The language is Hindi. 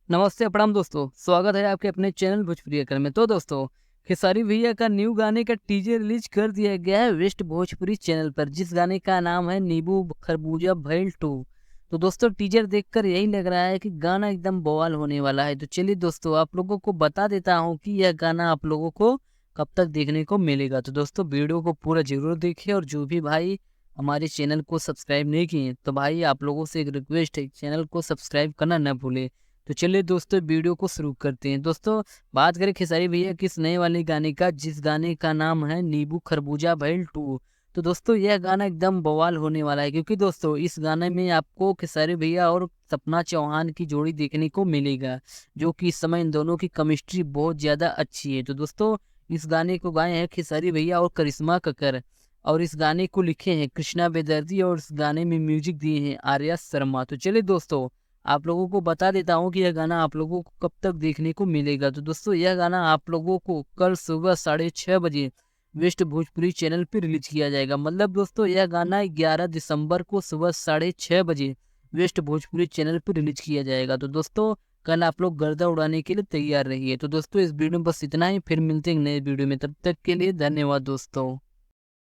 नमस्ते प्रणाम दोस्तों, स्वागत है आपके अपने चैनल भोजपुरी अकल में। तो दोस्तों, खेसारी भैया का न्यू गाने का टीजर रिलीज कर दिया गया है वेस्ट भोजपुरी चैनल पर, जिस गाने का नाम है नींबू खरबूजा भइल 2। तो दोस्तों, टीजर देखकर यही लग रहा है कि गाना एकदम बवाल होने वाला है। तो चलिए दोस्तों, आप लोगों को बता देता हूँ कि यह गाना आप लोगों को कब तक देखने को मिलेगा। तो दोस्तों, वीडियो को पूरा जरूर देखिए, और जो भी भाई हमारे चैनल को सब्सक्राइब नहीं किए तो भाई आप लोगों से एक रिक्वेस्ट है, चैनल को सब्सक्राइब करना न भूले। तो चलिए दोस्तों, वीडियो को शुरू करते हैं। दोस्तों, बात करें खेसारी भैया किस नए वाले गाने का, जिस गाने का नाम है नींबू खरबूजा भइल 2। तो दोस्तों, यह गाना एकदम बवाल होने वाला है, क्योंकि दोस्तों इस गाने में आपको खेसारी भैया और सपना चौहान की जोड़ी देखने को मिलेगा, जो कि इस समय इन दोनों की केमिस्ट्री बहुत ज्यादा अच्छी है। तो दोस्तों, इस गाने को गाए हैं खेसारी भैया और करिश्मा कक्कर, और इस गाने को लिखे हैं कृष्णा बेदर्जी, और इस गाने में म्यूजिक दिए हैं आर्या शर्मा। तो चलिए दोस्तों, आप लोगों को बता देता हूँ कि यह गाना आप लोगों को कब तक देखने को मिलेगा। तो दोस्तों, यह गाना आप लोगों को कल सुबह 6:30 बजे वेस्ट भोजपुरी चैनल पर रिलीज किया जाएगा। मतलब दोस्तों, यह गाना 11 दिसंबर को सुबह 6:30 बजे वेस्ट भोजपुरी चैनल पर रिलीज किया जाएगा। तो दोस्तों, कल आप लोग गर्दा उड़ाने के लिए तैयार रहिए। तो दोस्तों, इस वीडियो में बस इतना ही, फिर मिलते हैं नए वीडियो में, तब तक के लिए धन्यवाद दोस्तों।